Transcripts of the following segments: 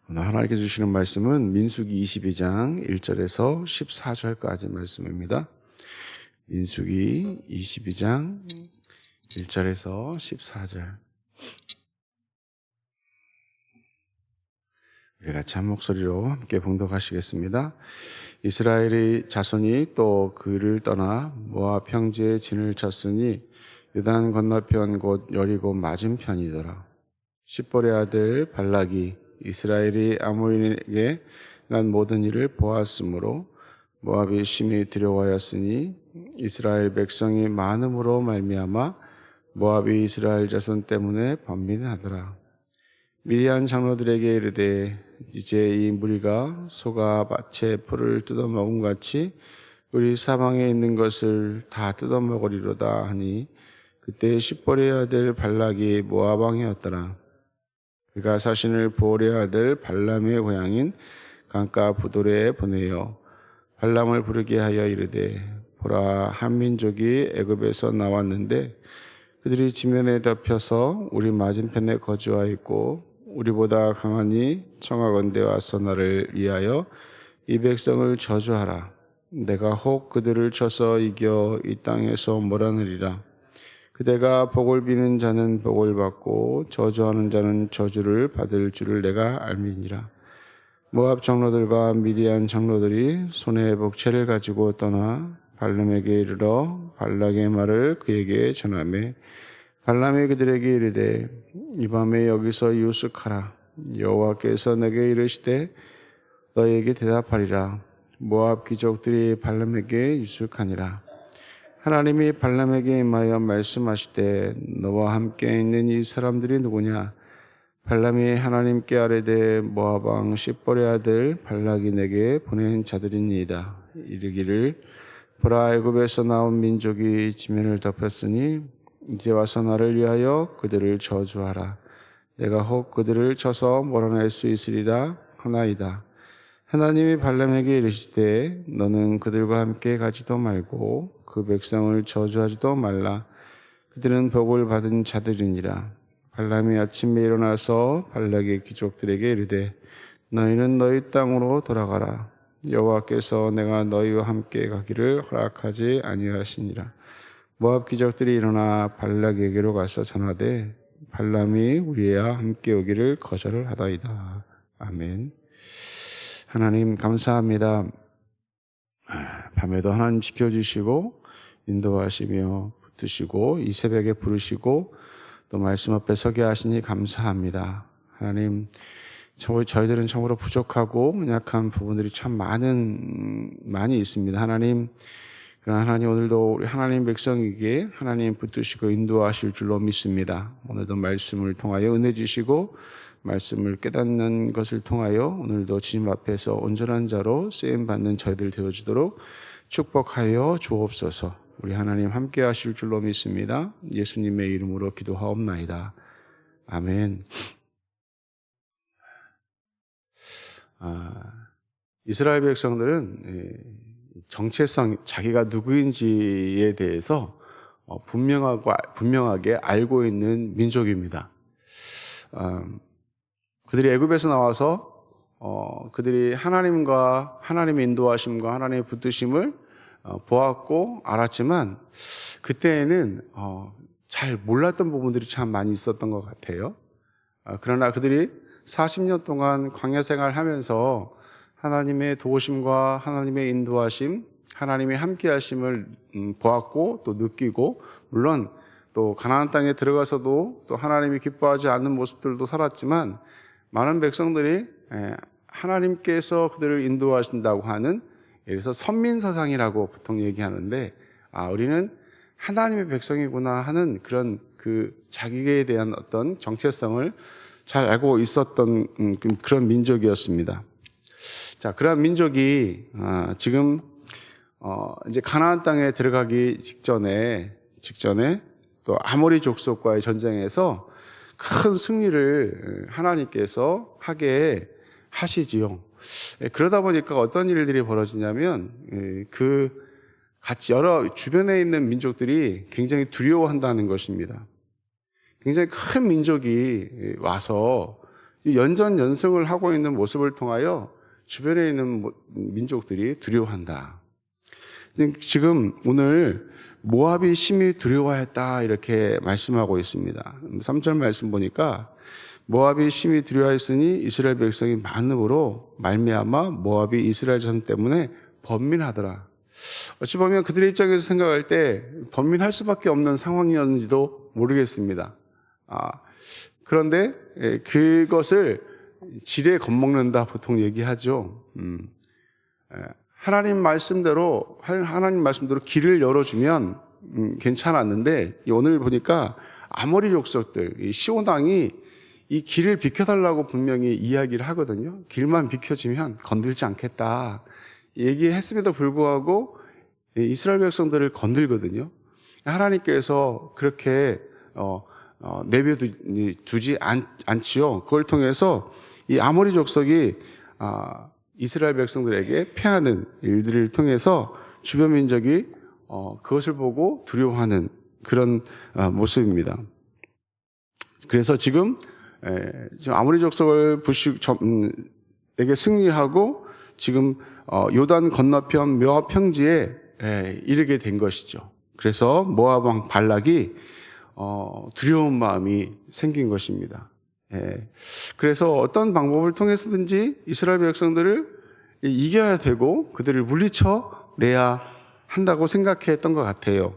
오늘 하나님께 주시는 말씀은 민수기 22장 1절에서 14절까지 말씀입니다. 민수기 22장 1절에서 14절. 우리 같이 한 목소리로 함께 봉독하시겠습니다. 이스라엘의 자손이 또 그를 떠나 모압 평지에 진을 쳤으니 요단 건너편 곧 여리고 맞은편이더라. 십볼의 아들 발락이 이스라엘이 아모리에게 난 모든 일을 보았으므로 모압이 심히 두려워하였으니 이스라엘 백성이 많음으로 말미암아 모압이 이스라엘 자손 때문에 번민하더라. 미디안 장로들에게 이르되 이제 이 무리가 소가 밭에 풀을 뜯어먹은 같이 우리 사방에 있는 것을 다 뜯어먹으리로다 하니 그때 십볼의 아들 발락이 모압 왕이었더라. 그가 자신을 보올의 아들 발람의 고향인 강가 부도레에 보내어 발람을 부르게 하여 이르되 보라, 한 민족이 애굽에서 나왔는데 그들이 지면에 덮여서 우리 맞은편에 거주하였고 우리보다 강하니 청하건대 와서 나를 위하여 이 백성을 저주하라. 내가 혹 그들을 쳐서 이겨 이 땅에서 몰아내리라. 그대가 복을 비는 자는 복을 받고 저주하는 자는 저주를 받을 줄을 내가 알미니라. 모압 장로들과 미디안 장로들이 손에 복채를 가지고 떠나 발람에게 이르러 발락의 말을 그에게 전하매 발람이 그들에게 이르되 이 밤에 여기서 유숙하라. 여호와께서 내게 이르시되 너에게 대답하리라. 모압 귀족들이 발람에게 유숙하니라. 하나님이 발람에게 임하여 말씀하시되 너와 함께 있는 이 사람들이 누구냐? 발람이 하나님께 아뢰되 모압 왕 십볼의 아들 발락이 내게 보낸 자들이니이다. 이르기를 보라, 애굽에서 나온 민족이 지면을 덮였으니 이제 와서 나를 위하여 그들을 저주하라. 내가 혹 그들을 쳐서 몰아낼 수 있으리라 하나이다. 하나님이 발람에게 이르시되 너는 그들과 함께 가지도 말고 그 백성을 저주하지도 말라. 그들은 복을 받은 자들이니라. 발람이 아침에 일어나서 발락의 귀족들에게 이르되 너희는 너희 땅으로 돌아가라. 여호와께서 내가 너희와 함께 가기를 허락하지 아니하시니라. 모압 귀족들이 일어나 발락에게로 가서 전하되 발람이 우리와 함께 오기를 거절을 하다이다. 아멘. 하나님 감사합니다. 밤에도 하나님 지켜주시고 인도하시며 붙드시고 이 새벽에 부르시고 또 말씀 앞에 서게 하시니 감사합니다. 하나님, 저희들은 참으로 부족하고 약한 부분들이 참 많이 있습니다. 하나님, 그러나 하나님 오늘도 우리 하나님 백성에게 하나님 붙드시고 인도하실 줄로 믿습니다. 오늘도 말씀을 통하여 은혜 주시고 말씀을 깨닫는 것을 통하여 오늘도 주님 앞에서 온전한 자로 쓰임받는 저희들 되어주도록 축복하여 주옵소서. 우리 하나님 함께 하실 줄로 믿습니다. 예수님의 이름으로 기도하옵나이다. 아멘. 이스라엘 백성들은 정체성, 자기가 누구인지에 대해서 분명하게 알고 있는 민족입니다. 그들이 애굽에서 나와서 그들이 하나님의 인도하심과 하나님의 붙드심을 보았고 알았지만 그때에는 잘 몰랐던 부분들이 참 많이 있었던 것 같아요. 그러나 그들이 40년 동안 광야 생활하면서 하나님의 도우심과 하나님의 인도하심, 하나님의 함께하심을 보았고 또 느끼고, 물론 또 가나안 땅에 들어가서도 또 하나님이 기뻐하지 않는 모습들도 살았지만 많은 백성들이 하나님께서 그들을 인도하신다고 하는, 그래서 선민사상이라고 보통 얘기하는데, 우리는 하나님의 백성이구나 하는 그런 자기에 대한 어떤 정체성을 잘 알고 있었던 그런 민족이었습니다. 자, 그런 민족이 지금 이제 가나안 땅에 들어가기 직전에 또 아모리 족속과의 전쟁에서 큰 승리를 하나님께서 하게 하시지요. 그러다 보니까 어떤 일들이 벌어지냐면 같이 여러 주변에 있는 민족들이 굉장히 두려워한다는 것입니다. 굉장히 큰 민족이 와서 연전연승을 하고 있는 모습을 통하여 주변에 있는 민족들이 두려워한다. 지금 오늘 모압이 심히 두려워했다 이렇게 말씀하고 있습니다. 3절 말씀 보니까 모압이 심히 두려워했으니 이스라엘 백성이 많음으로 말미암아 모압이 이스라엘 자손 때문에 번민하더라. 어찌 보면 그들의 입장에서 생각할 때 번민할 수밖에 없는 상황이었는지도 모르겠습니다. 그런데 그것을 지레 겁먹는다 보통 얘기하죠. 하나님 말씀대로 길을 열어주면 괜찮았는데 오늘 보니까 아모리 족속들, 시온 왕이 이 길을 비켜달라고 분명히 이야기를 하거든요. 길만 비켜주면 건들지 않겠다 얘기했음에도 불구하고 이스라엘 백성들을 건들거든요. 하나님께서 그렇게 내버려두지 않지요. 그걸 통해서 이 아모리 족속이 이스라엘 백성들에게 패하는 일들을 통해서 주변 민족이 그것을 보고 두려워하는 그런 모습입니다. 그래서 지금 아모리 족속을 에게 승리하고 지금 요단 건너편 모압 평지에 이르게 된 것이죠. 그래서 모압 왕 발락이 두려운 마음이 생긴 것입니다. 그래서 어떤 방법을 통해서든지 이스라엘 백성들을 이겨야 되고 그들을 물리쳐 내야 한다고 생각했던 것 같아요.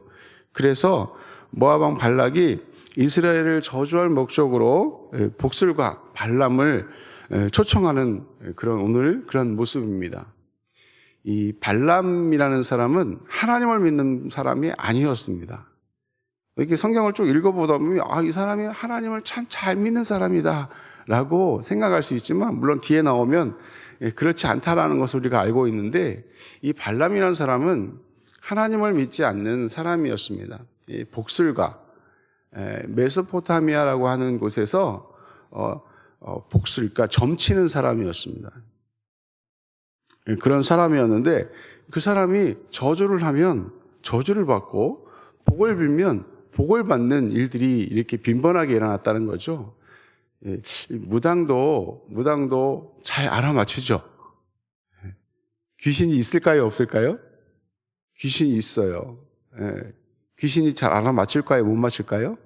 그래서 모압 왕 발락이 이스라엘을 저주할 목적으로 복술과 발람을 초청하는 오늘 그런 모습입니다. 이 발람이라는 사람은 하나님을 믿는 사람이 아니었습니다. 이렇게 성경을 쭉 읽어보다 보면 이 사람이 하나님을 참 잘 믿는 사람이다 라고 생각할 수 있지만 물론 뒤에 나오면 그렇지 않다라는 것을 우리가 알고 있는데 이 발람이라는 사람은 하나님을 믿지 않는 사람이었습니다. 이 복술가 메소포타미아라고 하는 곳에서 복술, 그러니까 점치는 사람이었습니다. 그런 사람이었는데 그 사람이 저주를 하면 저주를 받고 복을 빌면 복을 받는 일들이 이렇게 빈번하게 일어났다는 거죠. 무당도 잘 알아맞추죠. 귀신이 있을까요, 없을까요? 귀신이 있어요. 귀신이 잘 알아맞힐까요, 못 맞힐까요?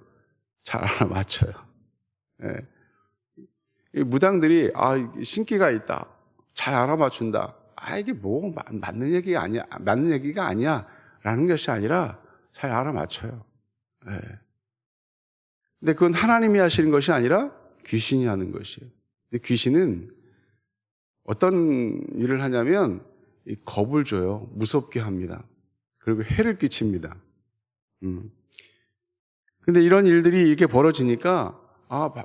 잘 알아맞혀요. 무당들이 신기가 있다, 잘 알아맞춘다. 이게 뭐 맞는 얘기가 아니야 라는 것이 아니라 잘 알아맞혀요. 근데 그건 하나님이 하시는 것이 아니라 귀신이 하는 것이에요. 근데 귀신은 어떤 일을 하냐면 겁을 줘요. 무섭게 합니다. 그리고 해를 끼칩니다. 근데 이런 일들이 이렇게 벌어지니까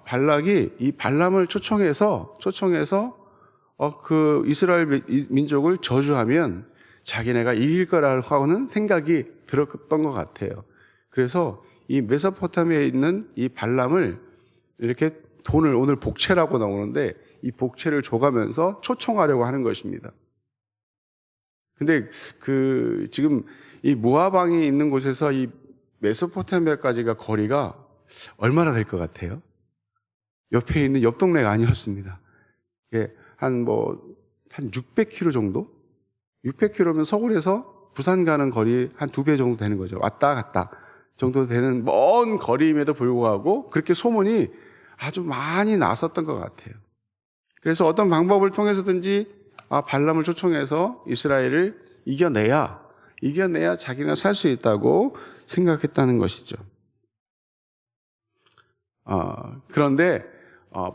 발락이 이 발람을 초청해서 그 이스라엘 민족을 저주하면 자기네가 이길 거라고 하는 생각이 들었던 것 같아요. 그래서 이 메소포타미아에 있는 이 발람을 이렇게 돈을, 오늘 복채라고 나오는데 이 복채를 줘가면서 초청하려고 하는 것입니다. 근데 지금 이 모압 왕이 있는 곳에서 이 메소포타미아까지가 거리가 얼마나 될 것 같아요? 옆에 있는 옆 동네가 아니었습니다. 이게 한 600km 정도? 600km면 서울에서 부산 가는 거리 한 2배 정도 되는 거죠. 왔다 갔다 정도 되는 먼 거리임에도 불구하고 그렇게 소문이 아주 많이 났었던 것 같아요. 그래서 어떤 방법을 통해서든지 발람을 초청해서 이스라엘을 이겨내야 자기가 살 수 있다고 생각했다는 것이죠. 그런데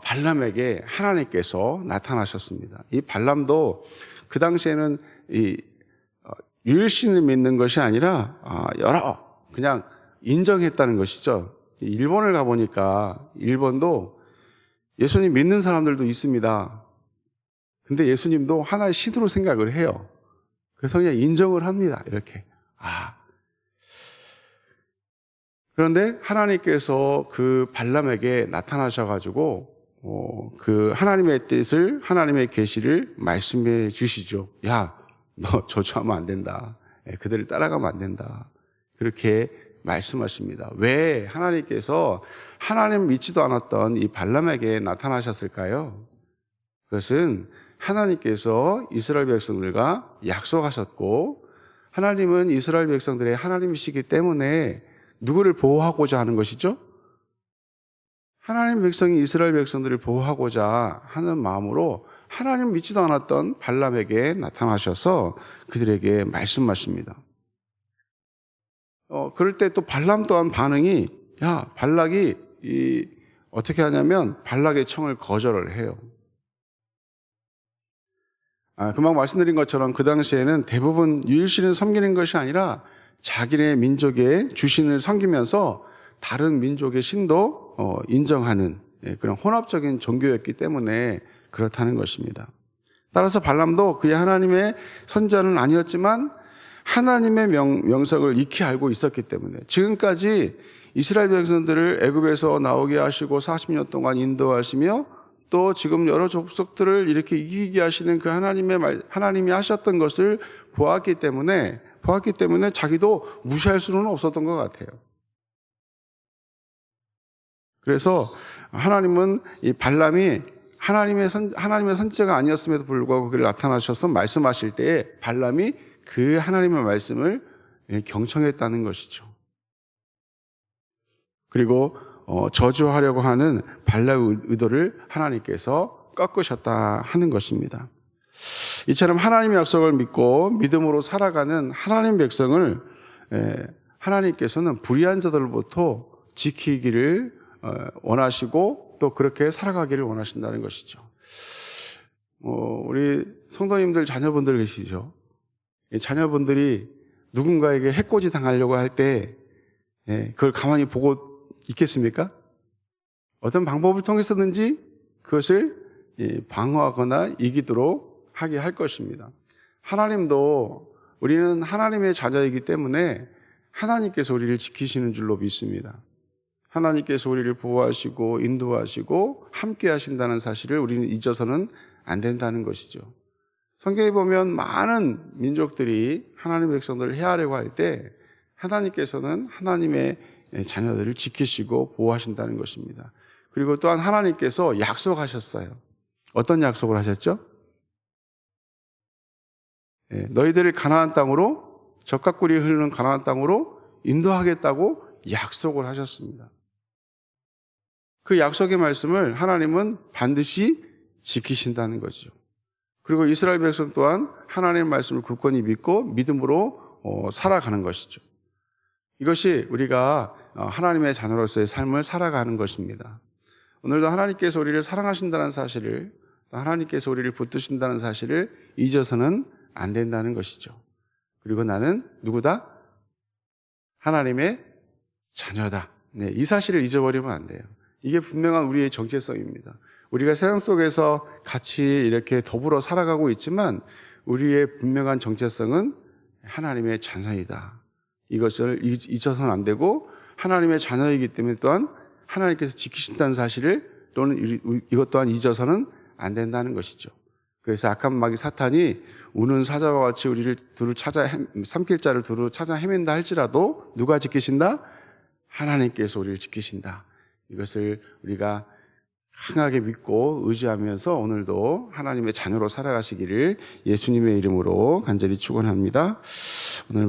발람에게 하나님께서 나타나셨습니다. 이 발람도 그 당시에는 이 유일신을 믿는 것이 아니라 그냥 인정했다는 것이죠. 일본을 가보니까 일본도 예수님 믿는 사람들도 있습니다. 근데 예수님도 하나의 신으로 생각을 해요. 그래서 그냥 인정을 합니다. 이렇게. 그런데 하나님께서 그 발람에게 나타나셔가지고 그 하나님의 뜻을, 하나님의 계시를 말씀해 주시죠. 야, 너 저주하면 안 된다. 그들을 따라가면 안 된다. 그렇게 말씀하십니다. 왜 하나님께서 하나님 믿지도 않았던 이 발람에게 나타나셨을까요? 그것은 하나님께서 이스라엘 백성들과 약속하셨고, 하나님은 이스라엘 백성들의 하나님이시기 때문에 누구를 보호하고자 하는 것이죠? 하나님 백성이 이스라엘 백성들을 보호하고자 하는 마음으로 하나님 믿지도 않았던 발람에게 나타나셔서 그들에게 말씀하십니다. 그럴 때 또 발람 또한 반응이, 발락이 어떻게 하냐면 발락의 청을 거절을 해요. 금방 말씀드린 것처럼 그 당시에는 대부분 유일신을 섬기는 것이 아니라 자기네 민족의 주신을 섬기면서 다른 민족의 신도 인정하는 그런 혼합적인 종교였기 때문에 그렇다는 것입니다. 따라서 발람도 그의 하나님의 선자는 아니었지만 하나님의 명성을 익히 알고 있었기 때문에 지금까지 이스라엘 백성들을 애굽에서 나오게 하시고 40년 동안 인도하시며 또 지금 여러 족속들을 이렇게 이기게 하시는 그 하나님이 하셨던 것을 보았기 때문에 자기도 무시할 수는 없었던 것 같아요. 그래서 하나님은 이 발람이 하나님의 선지자가 아니었음에도 불구하고 그를 나타나셔서 말씀하실 때에 발람이 그 하나님의 말씀을 경청했다는 것이죠. 그리고 저주하려고 하는 발람의 의도를 하나님께서 꺾으셨다 하는 것입니다. 이처럼 하나님의 약속을 믿고 믿음으로 살아가는 하나님 백성을 하나님께서는 불의한 자들로부터 지키기를 원하시고 또 그렇게 살아가기를 원하신다는 것이죠. 우리 성도님들 자녀분들 계시죠? 자녀분들이 누군가에게 해코지 당하려고 할 때 그걸 가만히 보고 있겠습니까? 어떤 방법을 통해서든지 그것을 방어하거나 이기도록 하게 할 것입니다. 하나님도 우리는 하나님의 자녀이기 때문에 하나님께서 우리를 지키시는 줄로 믿습니다. 하나님께서 우리를 보호하시고 인도하시고 함께 하신다는 사실을 우리는 잊어서는 안 된다는 것이죠. 성경에 보면 많은 민족들이 하나님의 백성들을 해하려고 할 때 하나님께서는 하나님의 자녀들을 지키시고 보호하신다는 것입니다. 그리고 또한 하나님께서 약속하셨어요. 어떤 약속을 하셨죠? 너희들을 가나안 땅으로, 젖과 꿀이 흐르는 가나안 땅으로 인도하겠다고 약속을 하셨습니다. 그 약속의 말씀을 하나님은 반드시 지키신다는 거죠. 그리고 이스라엘 백성 또한 하나님의 말씀을 굳건히 믿고 믿음으로 살아가는 것이죠. 이것이 우리가 하나님의 자녀로서의 삶을 살아가는 것입니다. 오늘도 하나님께서 우리를 사랑하신다는 사실을, 하나님께서 우리를 붙드신다는 사실을 잊어서는 안 된다는 것이죠. 그리고 나는 누구다? 하나님의 자녀다. 이 사실을 잊어버리면 안 돼요. 이게 분명한 우리의 정체성입니다. 우리가 세상 속에서 같이 이렇게 더불어 살아가고 있지만 우리의 분명한 정체성은 하나님의 자녀이다. 이것을 잊어서는 안 되고 하나님의 자녀이기 때문에 또한 하나님께서 지키신다는 사실을 또는 이것 또한 잊어서는 안 된다는 것이죠. 그래서 악한 마귀 사탄이 우는 사자와 같이 우리를 삼킬 자를 두루 찾아 헤맨다 할지라도 누가 지키신다? 하나님께서 우리를 지키신다. 이것을 우리가 강하게 믿고 의지하면서 오늘도 하나님의 자녀로 살아가시기를 예수님의 이름으로 간절히 축원합니다. 오늘